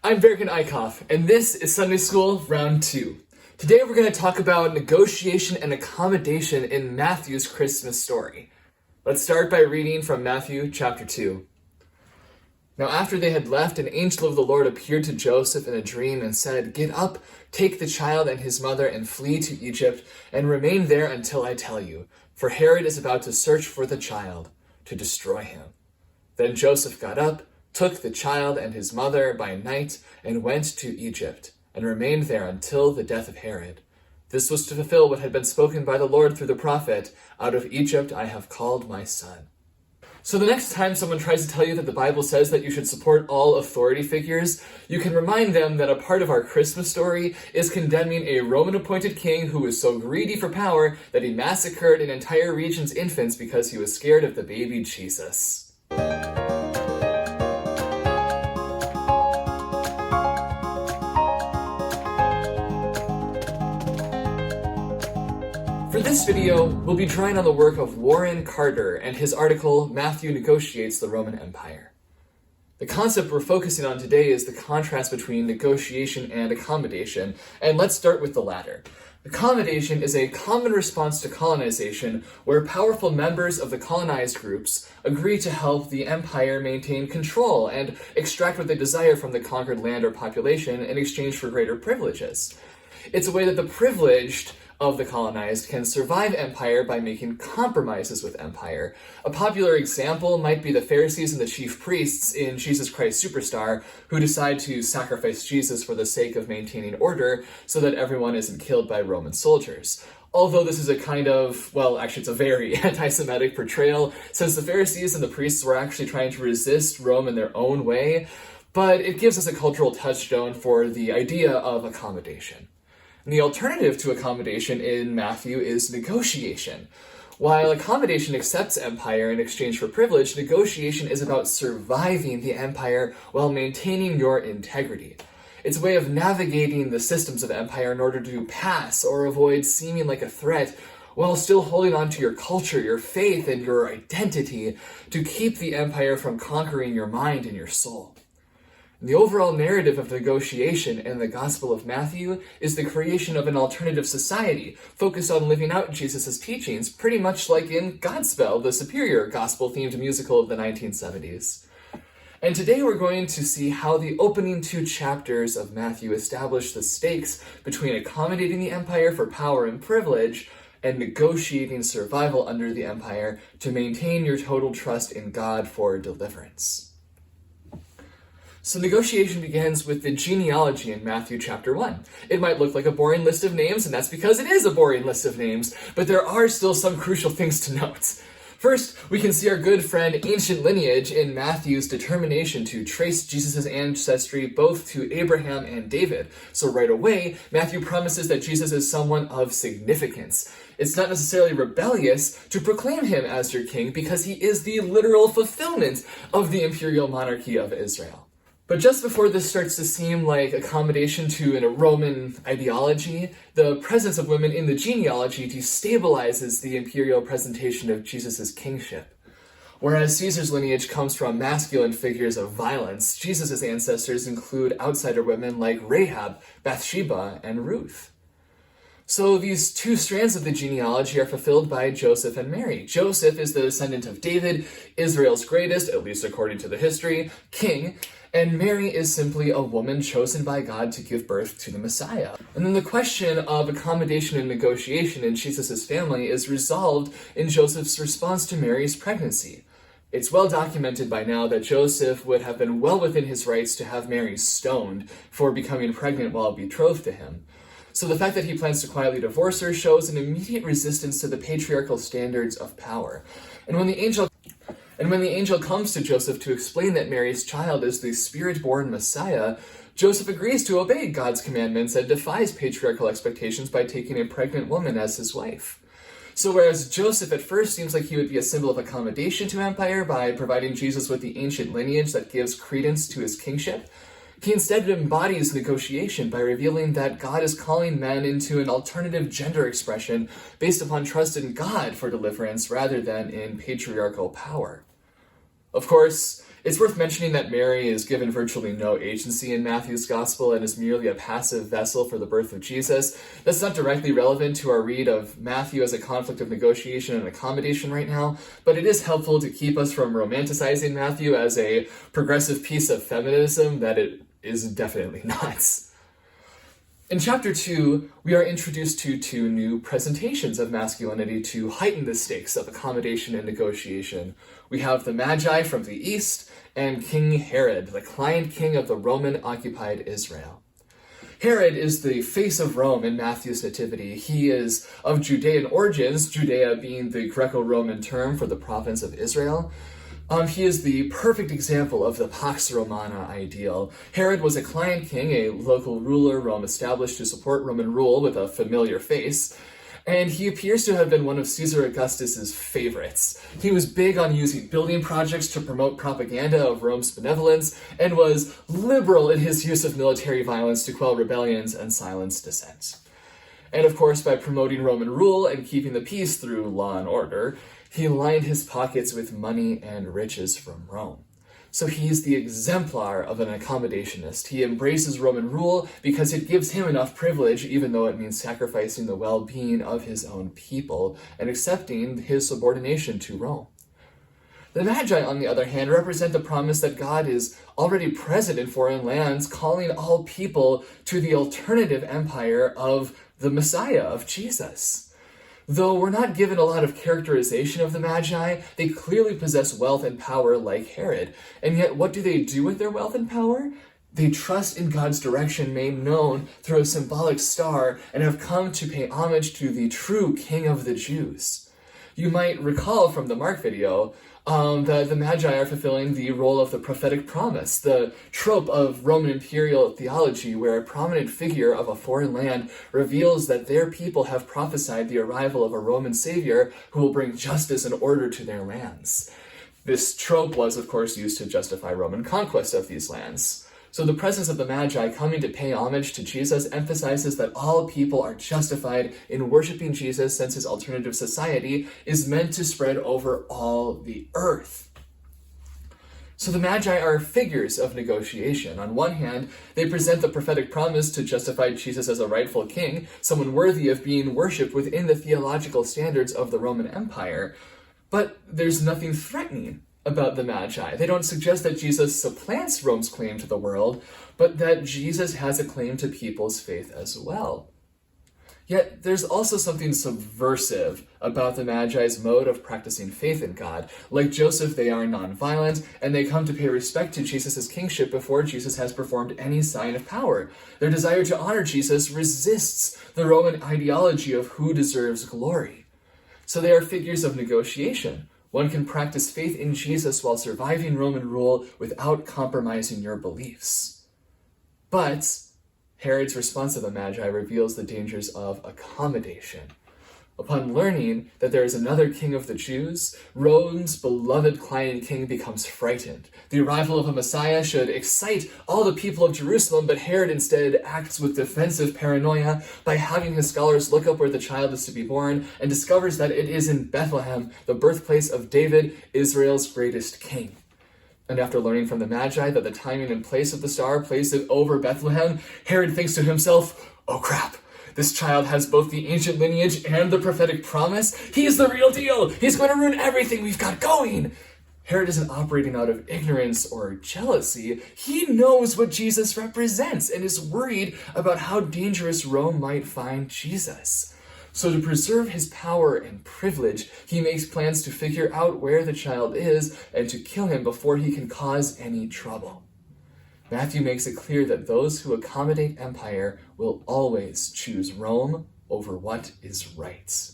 I'm Bergen Eickhoff, and this is Sunday School Round 2. Today we're going to talk about negotiation and accommodation in Matthew's Christmas story. Let's start by reading from Matthew chapter 2. Now after they had left, an angel of the Lord appeared to Joseph in a dream and said, "Get up, take the child and his mother and flee to Egypt, and remain there until I tell you, for Herod is about to search for the child to destroy him." Then Joseph got up, took the child and his mother by night, and went to Egypt, and remained there until the death of Herod. This was to fulfill what had been spoken by the Lord through the prophet, "Out of Egypt I have called my son." So the next time someone tries to tell you that the Bible says that you should support all authority figures, you can remind them that a part of our Christmas story is condemning a Roman-appointed king who was so greedy for power that he massacred an entire region's infants because he was scared of the baby Jesus. For this video, we'll be drawing on the work of Warren Carter and his article, "Matthew Negotiates the Roman Empire." The concept we're focusing on today is the contrast between negotiation and accommodation, and let's start with the latter. Accommodation is a common response to colonization where powerful members of the colonized groups agree to help the empire maintain control and extract what they desire from the conquered land or population in exchange for greater privileges. It's a way that the privileged of the colonized can survive empire by making compromises with empire. A popular example might be the Pharisees and the chief priests in Jesus Christ Superstar, who decide to sacrifice Jesus for the sake of maintaining order so that everyone isn't killed by Roman soldiers. Although this is a kind of, it's a very anti-Semitic portrayal, since the Pharisees and the priests were actually trying to resist Rome in their own way, but it gives us a cultural touchstone for the idea of accommodation. And the alternative to accommodation in Matthew is negotiation. While accommodation accepts empire in exchange for privilege, negotiation is about surviving the empire while maintaining your integrity. It's a way of navigating the systems of empire in order to pass or avoid seeming like a threat while still holding on to your culture, your faith, and your identity to keep the empire from conquering your mind and your soul. The overall narrative of negotiation in the Gospel of Matthew is the creation of an alternative society focused on living out Jesus' teachings, pretty much like in Godspell, the superior gospel-themed musical of the 1970s. And today we're going to see how the opening 2 chapters of Matthew establish the stakes between accommodating the empire for power and privilege and negotiating survival under the empire to maintain your total trust in God for deliverance. So negotiation begins with the genealogy in Matthew chapter 1. It might look like a boring list of names, and that's because it is a boring list of names, but there are still some crucial things to note. First, we can see our good friend ancient lineage in Matthew's determination to trace Jesus' ancestry both to Abraham and David. So right away, Matthew promises that Jesus is someone of significance. It's not necessarily rebellious to proclaim him as your king because he is the literal fulfillment of the imperial monarchy of Israel. But just before this starts to seem like accommodation to a Roman ideology, the presence of women in the genealogy destabilizes the imperial presentation of Jesus' kingship. Whereas Caesar's lineage comes from masculine figures of violence, Jesus' ancestors include outsider women like Rahab, Bathsheba, and Ruth. So these 2 strands of the genealogy are fulfilled by Joseph and Mary. Joseph is the descendant of David, Israel's greatest, at least according to the history, king, and Mary is simply a woman chosen by God to give birth to the Messiah. And then the question of accommodation and negotiation in Jesus' family is resolved in Joseph's response to Mary's pregnancy. It's well documented by now that Joseph would have been well within his rights to have Mary stoned for becoming pregnant while betrothed to him. So the fact that he plans to quietly divorce her shows an immediate resistance to the patriarchal standards of power. And when the angel comes to Joseph to explain that Mary's child is the Spirit-born Messiah, Joseph agrees to obey God's commandments and defies patriarchal expectations by taking a pregnant woman as his wife. So whereas Joseph at first seems like he would be a symbol of accommodation to empire by providing Jesus with the ancient lineage that gives credence to his kingship, he instead embodies negotiation by revealing that God is calling men into an alternative gender expression based upon trust in God for deliverance rather than in patriarchal power. Of course, It's worth mentioning that Mary is given virtually no agency in Matthew's gospel and is merely a passive vessel for the birth of Jesus. That's not directly relevant to our read of Matthew as a conflict of negotiation and accommodation right now, but it is helpful to keep us from romanticizing Matthew as a progressive piece of feminism that it is definitely not. In chapter 2, we are introduced to two new presentations of masculinity to heighten the stakes of accommodation and negotiation. We have the Magi from the east and King Herod, the client king of the Roman-occupied Israel. Herod is the face of Rome in Matthew's Nativity. He is of Judean origins, Judea being the Greco-Roman term for the province of Israel. He is the perfect example of the Pax Romana ideal. Herod was a client king, a local ruler Rome established to support Roman rule with a familiar face, and he appears to have been one of Caesar Augustus's favorites. He was big on using building projects to promote propaganda of Rome's benevolence, and was liberal in his use of military violence to quell rebellions and silence dissent. And of course, by promoting Roman rule and keeping the peace through law and order, he lined his pockets with money and riches from Rome. So he is the exemplar of an accommodationist. He embraces Roman rule because it gives him enough privilege, even though it means sacrificing the well-being of his own people and accepting his subordination to Rome. The Magi, on the other hand, represent the promise that God is already present in foreign lands, calling all people to the alternative empire of the Messiah, of Jesus. Though we're not given a lot of characterization of the Magi, they clearly possess wealth and power like Herod. And yet, what do they do with their wealth and power? They trust in God's direction made known through a symbolic star and have come to pay homage to the true King of the Jews. You might recall from the Mark video that the Magi are fulfilling the role of the prophetic promise, the trope of Roman imperial theology where a prominent figure of a foreign land reveals that their people have prophesied the arrival of a Roman savior who will bring justice and order to their lands. This trope was, of course, used to justify Roman conquest of these lands. So the presence of the Magi coming to pay homage to Jesus emphasizes that all people are justified in worshiping Jesus, since his alternative society is meant to spread over all the earth. So the Magi are figures of negotiation. On one hand, they present the prophetic promise to justify Jesus as a rightful king, someone worthy of being worshipped within the theological standards of the Roman Empire. But there's nothing threatening about the Magi. They don't suggest that Jesus supplants Rome's claim to the world, but that Jesus has a claim to people's faith as well. Yet there's also something subversive about the Magi's mode of practicing faith in God. Like Joseph, they are nonviolent, and they come to pay respect to Jesus' kingship before Jesus has performed any sign of power. Their desire to honor Jesus resists the Roman ideology of who deserves glory. So they are figures of negotiation. One can practice faith in Jesus while surviving Roman rule without compromising your beliefs. But Herod's response to the Magi reveals the dangers of accommodation. Upon learning that there is another king of the Jews, Rome's beloved client king becomes frightened. The arrival of a Messiah should excite all the people of Jerusalem, but Herod instead acts with defensive paranoia by having his scholars look up where the child is to be born and discovers that it is in Bethlehem, the birthplace of David, Israel's greatest king. And after learning from the Magi that the timing and place of the star placed it over Bethlehem, Herod thinks to himself, "Oh crap, this child has both the ancient lineage and the prophetic promise. He's the real deal. He's going to ruin everything we've got going." Herod isn't operating out of ignorance or jealousy. He knows what Jesus represents and is worried about how dangerous Rome might find Jesus. So to preserve his power and privilege, he makes plans to figure out where the child is and to kill him before he can cause any trouble. Matthew makes it clear that those who accommodate empire will always choose Rome over what is right.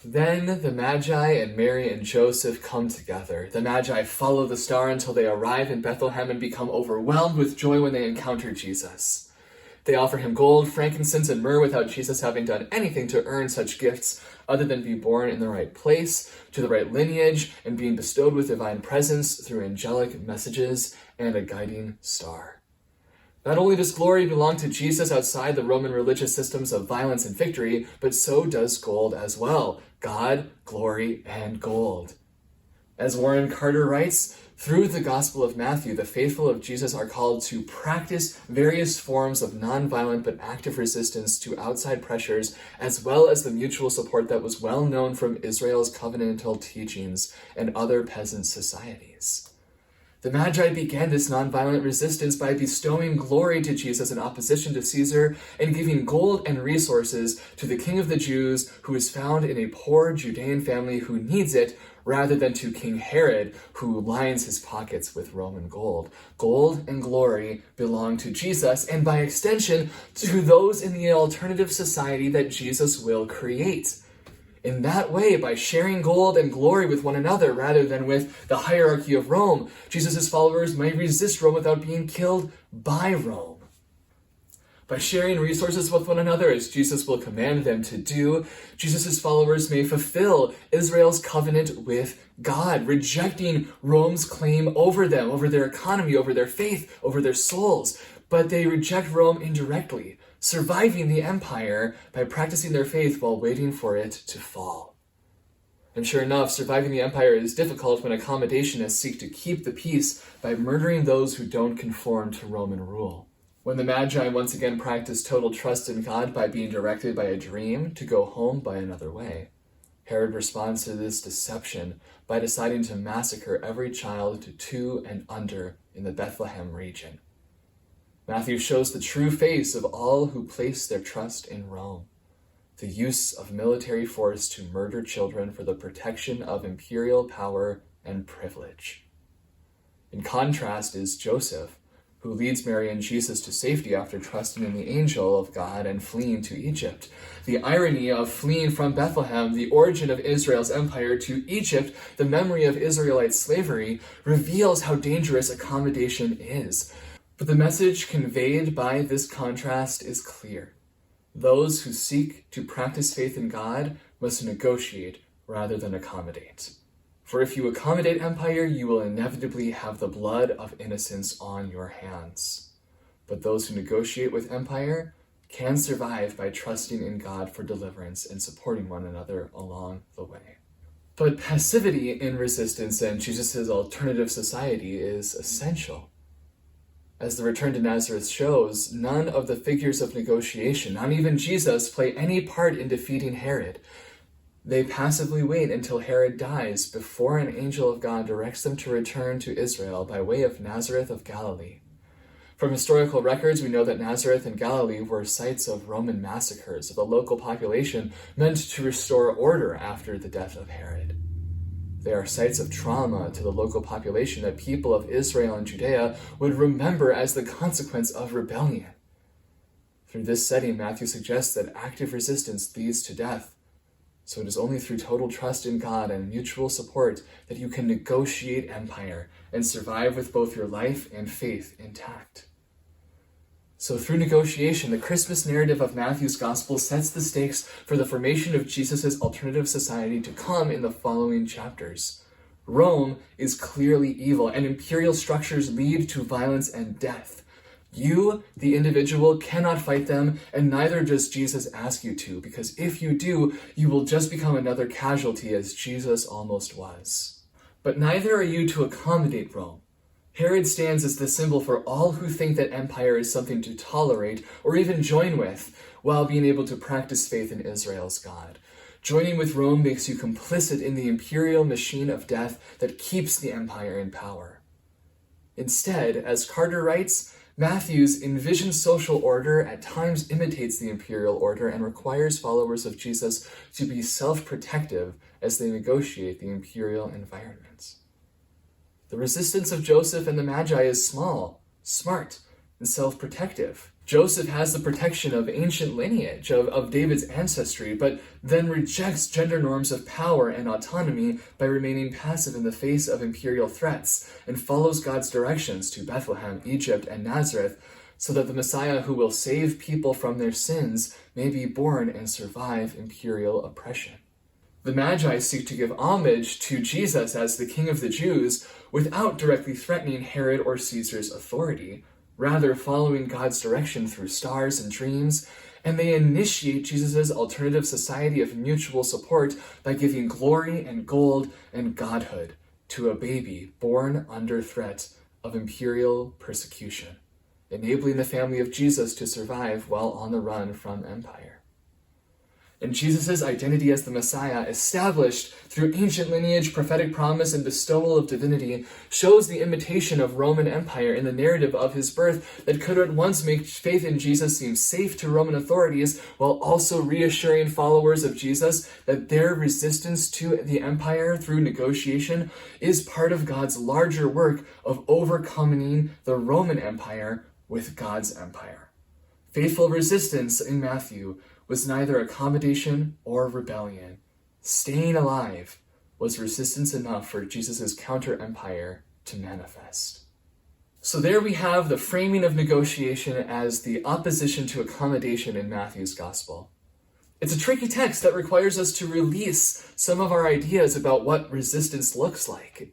Then the Magi and Mary and Joseph come together. The Magi follow the star until they arrive in Bethlehem and become overwhelmed with joy when they encounter Jesus. They offer him gold, frankincense, and myrrh without Jesus having done anything to earn such gifts other than be born in the right place, to the right lineage, and being bestowed with divine presence through angelic messages and a guiding star. Not only does glory belong to Jesus outside the Roman religious systems of violence and victory, but so does gold as well. God, glory, and gold. As Warren Carter writes, Through the Gospel of Matthew, the faithful of Jesus are called to practice various forms of nonviolent but active resistance to outside pressures, as well as the mutual support that was well known from Israel's covenantal teachings and other peasant societies. The Magi began this nonviolent resistance by bestowing glory to Jesus in opposition to Caesar and giving gold and resources to the King of the Jews, who is found in a poor Judean family who needs it, rather than to King Herod, who lines his pockets with Roman gold. Gold and glory belong to Jesus, and by extension, to those in the alternative society that Jesus will create. In that way, by sharing gold and glory with one another rather than with the hierarchy of Rome, Jesus' followers might resist Rome without being killed by Rome. By sharing resources with one another, as Jesus will command them to do, Jesus' followers may fulfill Israel's covenant with God, rejecting Rome's claim over them, over their economy, over their faith, over their souls. But they reject Rome indirectly, surviving the empire by practicing their faith while waiting for it to fall. And sure enough, surviving the empire is difficult when accommodationists seek to keep the peace by murdering those who don't conform to Roman rule. When the Magi once again practiced total trust in God by being directed by a dream to go home by another way, Herod responds to this deception by deciding to massacre every child to 2 and under in the Bethlehem region. Matthew shows the true face of all who place their trust in Rome: the use of military force to murder children for the protection of imperial power and privilege. In contrast is Joseph, who leads Mary and Jesus to safety after trusting in the angel of God and fleeing to Egypt. The irony of fleeing from Bethlehem, the origin of Israel's empire, to Egypt, the memory of Israelite slavery, reveals how dangerous accommodation is. But the message conveyed by this contrast is clear. Those who seek to practice faith in God must negotiate rather than accommodate. For if you accommodate empire, you will inevitably have the blood of innocents on your hands. But those who negotiate with empire can survive by trusting in God for deliverance and supporting one another along the way. But passivity in resistance and Jesus' alternative society is essential. As the return to Nazareth shows, none of the figures of negotiation, not even Jesus, play any part in defeating Herod. They passively wait until Herod dies before an angel of God directs them to return to Israel by way of Nazareth of Galilee. From historical records, we know that Nazareth and Galilee were sites of Roman massacres of the local population meant to restore order after the death of Herod. They are sites of trauma to the local population that people of Israel and Judea would remember as the consequence of rebellion. Through this setting, Matthew suggests that active resistance leads to death. So it is only through total trust in God and mutual support that you can negotiate empire and survive with both your life and faith intact. So through negotiation, the Christmas narrative of Matthew's Gospel sets the stakes for the formation of Jesus' alternative society to come in the following chapters. Rome is clearly evil, and imperial structures lead to violence and death. You, the individual, cannot fight them, and neither does Jesus ask you to, because if you do, you will just become another casualty, as Jesus almost was. But neither are you to accommodate Rome. Herod stands as the symbol for all who think that empire is something to tolerate or even join with, while being able to practice faith in Israel's God. Joining with Rome makes you complicit in the imperial machine of death that keeps the empire in power. Instead, as Carter writes, Matthew's envisioned social order at times imitates the imperial order and requires followers of Jesus to be self-protective as they negotiate the imperial environment. The resistance of Joseph and the Magi is small, smart, and self-protective. Joseph has the protection of ancient lineage, of David's ancestry, but then rejects gender norms of power and autonomy by remaining passive in the face of imperial threats, and follows God's directions to Bethlehem, Egypt, and Nazareth, so that the Messiah who will save people from their sins may be born and survive imperial oppression. The Magi seek to give homage to Jesus as the King of the Jews without directly threatening Herod or Caesar's authority, rather following God's direction through stars and dreams, and they initiate Jesus' alternative society of mutual support by giving glory and gold and godhood, to a baby born under threat of imperial persecution, enabling the family of Jesus to survive while on the run from empire. And Jesus' identity as the Messiah, established through ancient lineage, prophetic promise, and bestowal of divinity, shows the imitation of Roman Empire in the narrative of his birth that could at once make faith in Jesus seem safe to Roman authorities, while also reassuring followers of Jesus that their resistance to the empire through negotiation is part of God's larger work of overcoming the Roman Empire with God's empire. Faithful resistance in Matthew was neither accommodation or rebellion. Staying alive was resistance enough for Jesus' counter-empire to manifest. So there we have the framing of negotiation as the opposition to accommodation in Matthew's gospel. It's a tricky text that requires us to release some of our ideas about what resistance looks like.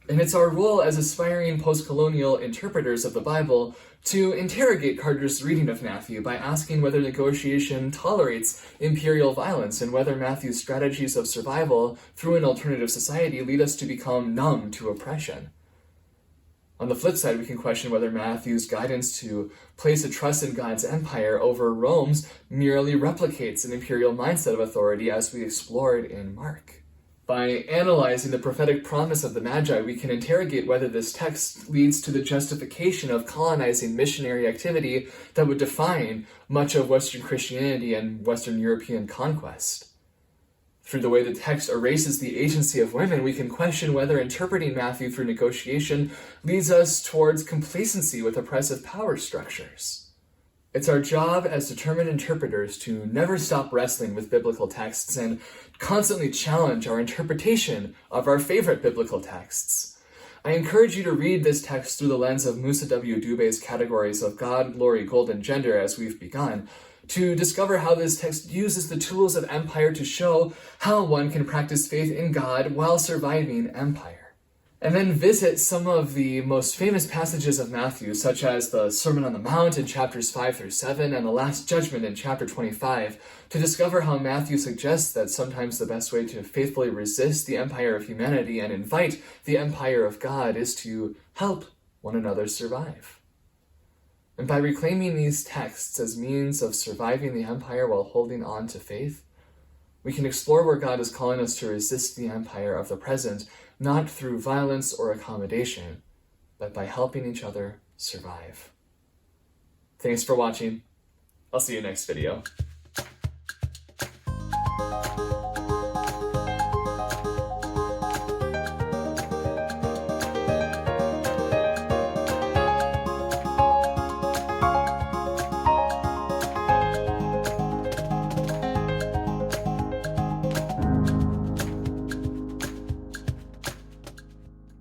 And it's our role as aspiring post-colonial interpreters of the Bible to interrogate Carter's reading of Matthew by asking whether negotiation tolerates imperial violence and whether Matthew's strategies of survival through an alternative society lead us to become numb to oppression. On the flip side, we can question whether Matthew's guidance to place a trust in God's empire over Rome's merely replicates an imperial mindset of authority, as we explored in Mark. By analyzing the prophetic promise of the Magi, we can interrogate whether this text leads to the justification of colonizing missionary activity that would define much of Western Christianity and Western European conquest. Through the way the text erases the agency of women, we can question whether interpreting Matthew through negotiation leads us towards complacency with oppressive power structures. It's our job as determined interpreters to never stop wrestling with biblical texts and constantly challenge our interpretation of our favorite biblical texts. I encourage you to read this text through the lens of Musa W. Dube's categories of God, glory, gold, and gender, as we've begun, to discover how this text uses the tools of empire to show how one can practice faith in God while surviving empire. And then visit some of the most famous passages of Matthew, such as the Sermon on the Mount in chapters 5 through 7 and the Last Judgment in chapter 25, to discover how Matthew suggests that sometimes the best way to faithfully resist the empire of humanity and invite the empire of God is to help one another survive. And by reclaiming these texts as means of surviving the empire while holding on to faith, we can explore where God is calling us to resist the empire of the present, not through violence or accommodation, but by helping each other survive. Thanks for watching. I'll see you next video.